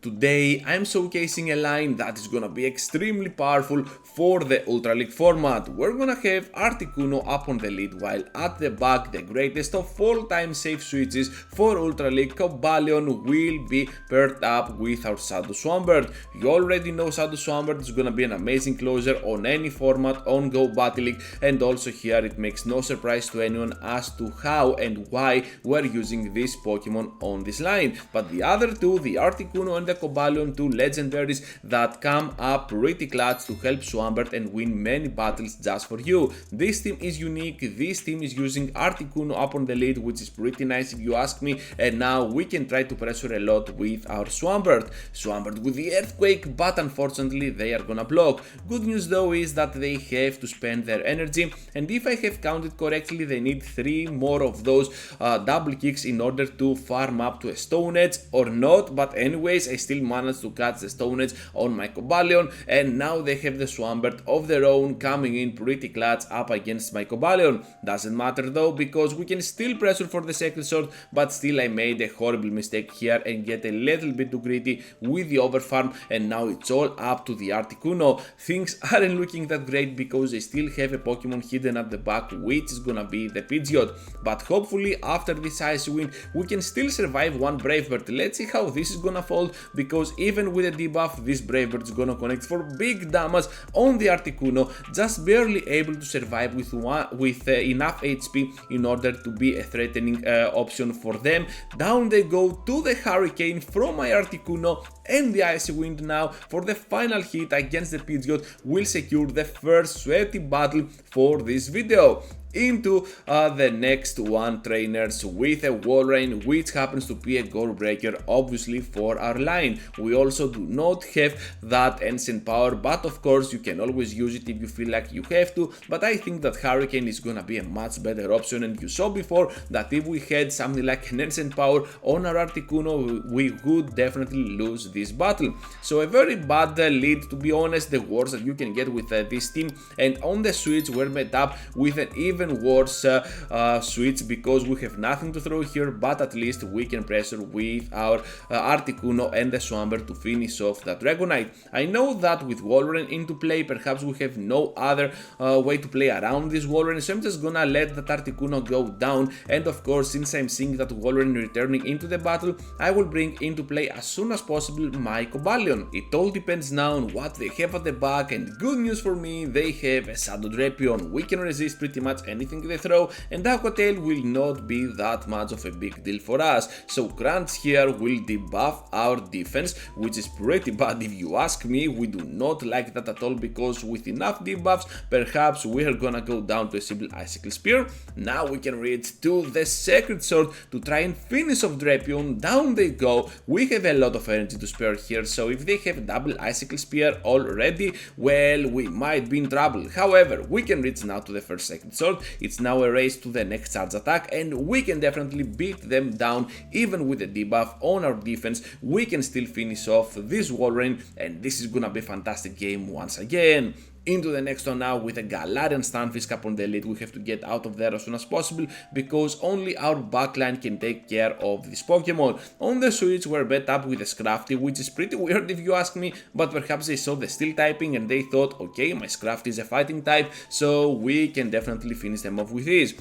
Today I'm showcasing a line that is gonna be extremely powerful for the Ultra League format. We're gonna have Articuno up on the lead, while at the back the greatest of all time safe switches for Ultra League, Cobalion, will be paired up with our Shadow Swampert. You already know Shadow Swampert is gonna be an amazing closer on any format on Go Battle League, and also here it makes no surprise to anyone as to how and why we're using this Pokemon on this line. But the other two, the Articuno and the Cobalion, two legendaries that come up pretty clutch to help Swampert and win many battles just for you. This team is unique, this team is using Articuno up on the lead, which is pretty nice if you ask me, and now we can try to pressure a lot with our Swampert with the Earthquake, but unfortunately they are gonna block. Good news though is that they have to spend their energy, and if I have counted correctly they need 3 more of those double kicks in order to farm up to a Stone Edge or not, but anyways I still managed to catch the Stone Edge on my Cobalion, and now they have the Swampert of their own coming in pretty clutch up against my Cobalion. Doesn't matter though, because we can still pressure for the second sword, but still I made a horrible mistake here and get a little bit too greedy with the overfarm, and now it's all up to the Articuno. Things aren't looking that great because they still have a Pokemon hidden at the back, which is gonna be the Pidgeot, but hopefully after this Icy Wind we can still survive one Brave Bird. Let's see how this is gonna fold, because even with a debuff this Brave Bird is gonna connect for big damage on the Articuno, just barely able to survive with enough HP in order to be a threatening option for them. Down they go to the Hurricane from my Articuno, and the Icy Wind now for the final hit against the Pidgeot will secure the first sweaty battle for this video. Into the next one, trainers, with a Walrein, which happens to be a goal breaker obviously for our line. We also do not have that Ancient Power, but of course you can always use it if you feel like you have to, but I think that Hurricane is gonna be a much better option, and you saw before that if we had something like an Ancient Power on our Articuno we would definitely lose this battle. So a very bad lead, to be honest, the worst that you can get with this team, and on the Switch we're met up with an even worse switch because we have nothing to throw here, but at least we can pressure with our Articuno and the Swampert to finish off that Dragonite. I know that with Walrein into play perhaps we have no other way to play around this Walrein, so I'm just gonna let that Articuno go down, and of course since I'm seeing that Walrein returning into the battle I will bring into play as soon as possible my Cobalion. It all depends now on what they have at the back, and good news for me, they have a Shadow Drapion. We can resist pretty much anything they throw, and Aqua Tail will not be that much of a big deal for us. So Crunch here will debuff our defense, which is pretty bad if you ask me. We do not like that at all, because with enough debuffs perhaps we are gonna go down to a simple Icicle Spear. Now we can reach to the Sacred Sword to try and finish off Drapion. Down they go. We have a lot of energy to spare here, so if they have double Icicle Spear already, well, we might be in trouble. However, we can reach now to the first Sacred Sword. It's now a race to the next charge attack, and we can definitely beat them down. Even with a debuff on our defense we can still finish off this Walrein, and this is gonna be a fantastic game once again. Into the next one now with a Galarian Stunfisk up on the lead. We have to get out of there as soon as possible, because only our backline can take care of this Pokemon. On the Switch we're bet up with a Scrafty, which is pretty weird if you ask me, but perhaps they saw the Steel typing and they thought, okay, my Scrafty is a fighting type, so we can definitely finish them off with this.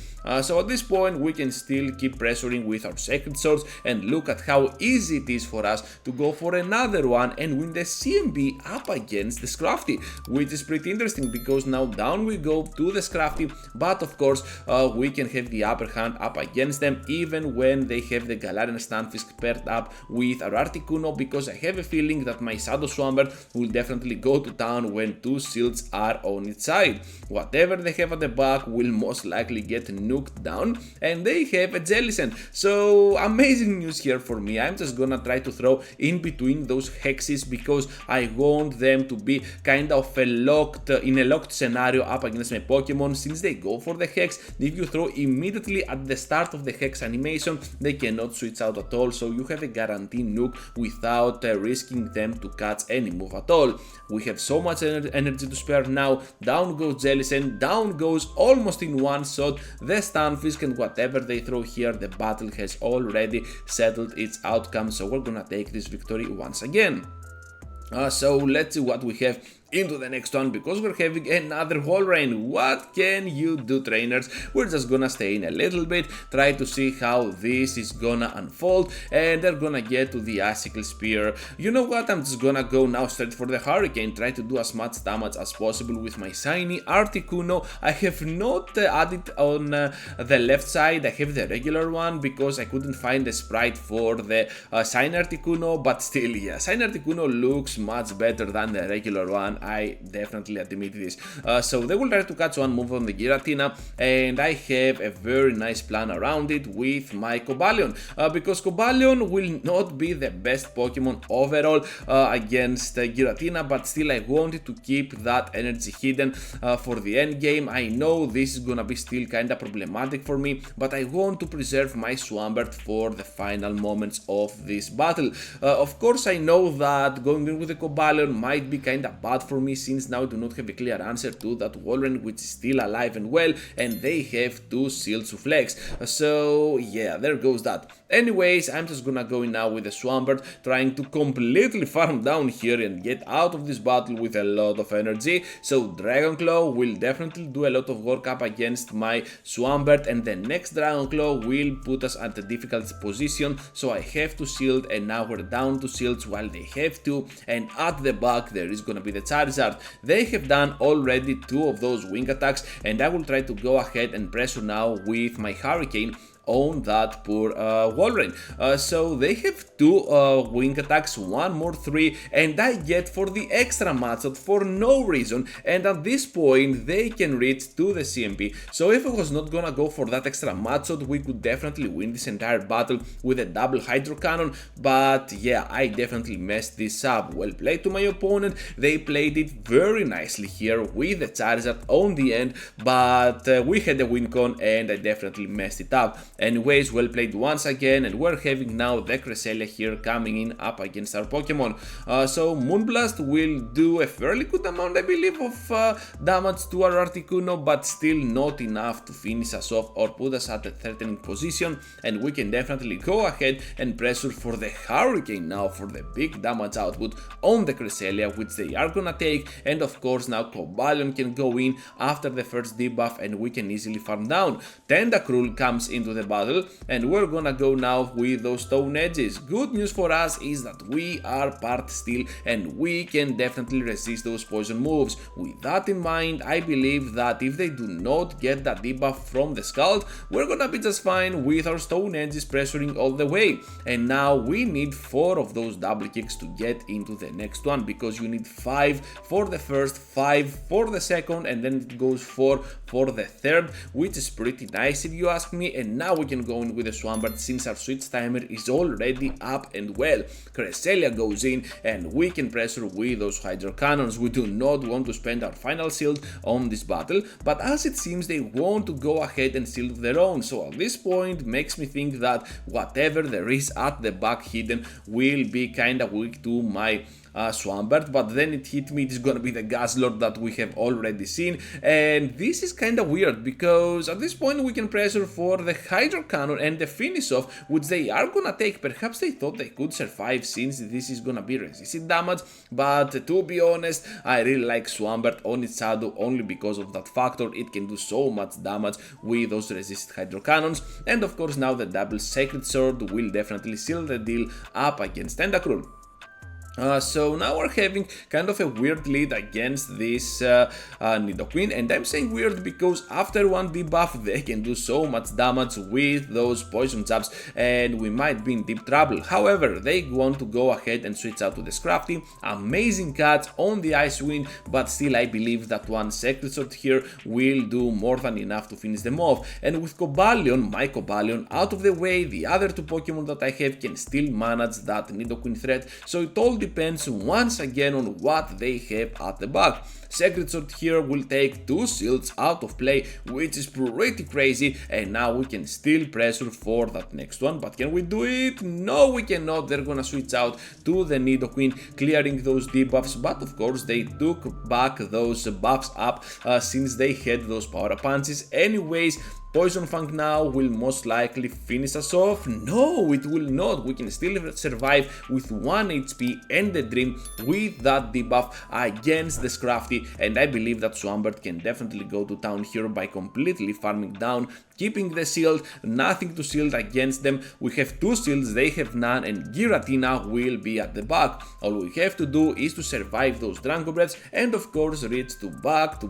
So at this point we can still keep pressuring with our Sacred Swords, and look at how easy it is for us to go for another one and win the CMB up against the Scrafty, which is pretty interesting, because now down we go to the Scrafty, but of course we can have the upper hand up against them even when they have the Galarian Stunfisk paired up with our Articuno, because I have a feeling that my Shadow Swampert will definitely go to town when two shields are on its side. Whatever they have at the back will most likely get nuked down, and they have a Jellicent. So amazing news here for me. I'm just gonna try to throw in between those hexes because I want them to be kind of locked in a locked scenario up against my Pokemon, since they go for the Hex, if you throw immediately at the start of the Hex animation, they cannot switch out at all, so you have a guaranteed nuke without risking them to catch any move at all. We have so much energy to spare now. Down goes Jellicent, down goes almost in one shot the Stunfisk, and whatever they throw here, the battle has already settled its outcome, so we're gonna take this victory once again. So let's see what we have into the next one, because we're having another whole rain. What can you do, trainers? We're just gonna stay in a little bit, try to see how this is gonna unfold, and they're gonna get to the Icicle Spear. You know what, I'm just gonna go now straight for the Hurricane, try to do as much damage as possible with my shiny Articuno. I have not added on the left side, I have the regular one because I couldn't find a sprite for the shiny Articuno, but still, yeah, shiny Articuno looks much better than the regular one. I definitely admit this. So they will try to catch one move on the Giratina, and I have a very nice plan around it with my Cobalion, because Cobalion will not be the best Pokemon overall against Giratina, but still I wanted to keep that energy hidden for the end game. I know this is gonna be still kinda problematic for me, but I want to preserve my Swampert for the final moments of this battle. Of course, I know that going in with the Cobalion might be kinda bad for me, since now I do not have a clear answer to that Walrein, which is still alive and well, and they have 2 Shield to flex. So yeah, there goes that. Anyways, I'm just gonna go in now with the Swampert, trying to completely farm down here and get out of this battle with a lot of energy. So Dragon Claw will definitely do a lot of work up against my Swampert, and the next Dragon Claw will put us at a difficult position, so I have to shield, and now we're down to shields while they have to, and at the back there is gonna be the Charizard. They have done already 2 of those wing attacks, and I will try to go ahead and pressure now with my Hurricane on that poor Walrein. So they have 2 wing attacks, 1 more 3, and I get for the extra matchup for no reason, and at this point they can reach to the CMP. So if I was not gonna go for that extra matchup, we could definitely win this entire battle with a double Hydro Cannon, but yeah, I definitely messed this up. Well played to my opponent, they played it very nicely here with the Charizard on the end, but we had a win con and I definitely messed it up. Anyways, well played once again, and we're having now the Cresselia here coming in up against our Pokemon. So Moonblast will do a fairly good amount, I believe, of damage to our Articuno, but still not enough to finish us off or put us at a threatening position, and we can definitely go ahead and pressure for the Hurricane now for the big damage output on the Cresselia, which they are gonna take, and of course now Cobalion can go in after the first debuff and we can easily farm down. Tentacruel comes into the battle, and we're gonna go now with those Stone Edges. Good news for us is that we are part steel and we can definitely resist those poison moves. With that in mind, I believe that if they do not get that debuff from the Scald, we're gonna be just fine with our Stone Edges pressuring all the way. And now we need 4 of those double kicks to get into the next one, because you need 5 for the first, 5 for the second, and then it goes 4 for the third, which is pretty nice if you ask me. And now we can go in with the Swampert since our switch timer is already up and well. Cresselia goes in and we can pressure with those Hydro Cannons. We do not want to spend our final shield on this battle, but as it seems they want to go ahead and shield their own, so at this point makes me think that whatever there is at the back hidden will be kinda weak to my Swampert, but then it hit me, it is gonna be the Guzzlord that we have already seen, and this is kinda weird because at this point we can pressure for the Hydro Cannon and the finish off, which they are gonna take. Perhaps they thought they could survive since this is gonna be resisted damage, but to be honest, I really like Swampert on its shadow only because of that factor. It can do so much damage with those resisted Hydro Cannons, and of course now the double Sacred Sword will definitely seal the deal up against Tentacruel. So now we're having kind of a weird lead against this Nidoqueen, and I'm saying weird because after one debuff they can do so much damage with those poison jabs and we might be in deep trouble. However, they want to go ahead and switch out to the Scrafty. Amazing catch on the Ice Wind, but still I believe that one Sacred Sword here will do more than enough to finish them off. And with Cobalion, my Cobalion out of the way, the other 2 Pokemon that I have can still manage that Nidoqueen threat, so it all depends once again on what they have at the back. Secret Sword here will take 2 shields out of play, which is pretty crazy, and now we can still pressure for that next one. But can we do it? No, we cannot. They're gonna switch out to the Nidoqueen, clearing those debuffs, but of course they took back those buffs up since they had those power up punches. Anyways, Poison Fang now will most likely finish us off. No, it will not. We can still survive with 1 HP and the Dream with that debuff against the Scrafty, and I believe that Swampert can definitely go to town here by completely farming down, keeping the shield, nothing to shield against them. We have 2 shields, they have none, and Giratina will be at the back. All we have to do is to survive those Dragon Breaths and of course reach to back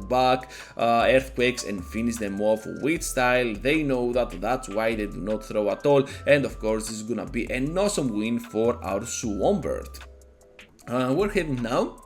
earthquakes and finish them off with style. They know that, that's why they do not throw at all, and of course this is gonna be an awesome win for our Swampert. We're heading now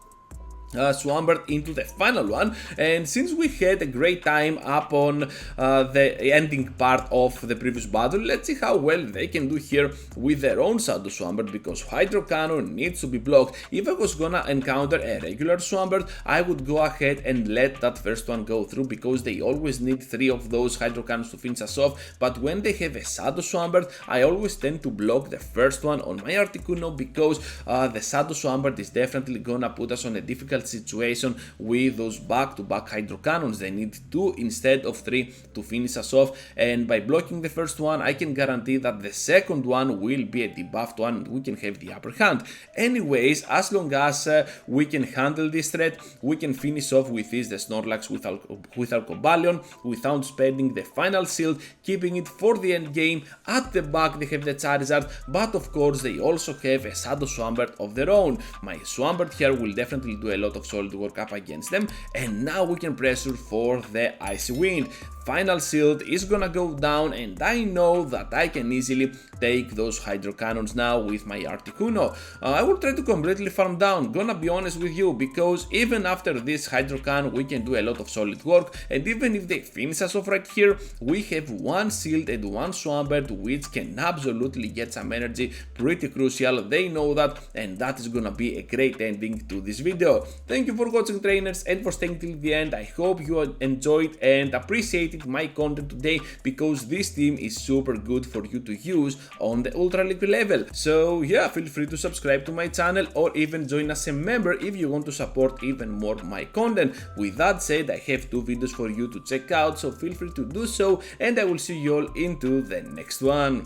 Swampert into the final one, and since we had a great time up on the ending part of the previous battle, let's see how well they can do here with their own Shadow Swampert, because Hydro Cannon needs to be blocked. If I was gonna encounter a regular Swampert, I would go ahead and let that first one go through, because they always need 3 of those Hydro Cannons to finish us off. But when they have a Shadow Swampert, I always tend to block the first one on my Articuno, because the Shadow Swampert is definitely gonna put us on a difficult situation with those back-to-back Hydro Cannons. They need 2 instead of 3 to finish us off, and by blocking the first one I can guarantee that the second one will be a debuffed one and we can have the upper hand. Anyways, as long as we can handle this threat, we can finish off with this, the Snorlax with our Cobalion, without spending the final shield, keeping it for the end game. At the back they have the Charizard, but of course they also have a Shadow Swampert of their own. My Swampert here will definitely do a lot of solid work up against them, and now we can pressure for the Icy Wind. Final shield is gonna go down, and I know that I can easily take those Hydro Cannons now with my Articuno. I will try to completely farm down, gonna be honest with you, because even after this Hydro Cannon we can do a lot of solid work, and even if they finish us off right here, we have 1 shield and 1 Swampert, which can absolutely get some energy, pretty crucial. They know that, and that is gonna be a great ending to this video. Thank you for watching, trainers, and for staying till the end. I hope you enjoyed and appreciated my content today, because this team is super good for you to use on the Ultra League level. So yeah, feel free to subscribe to my channel or even join as a member if you want to support even more my content. With that said, I have 2 videos for you to check out, so feel free to do so, and I will see you all into the next one.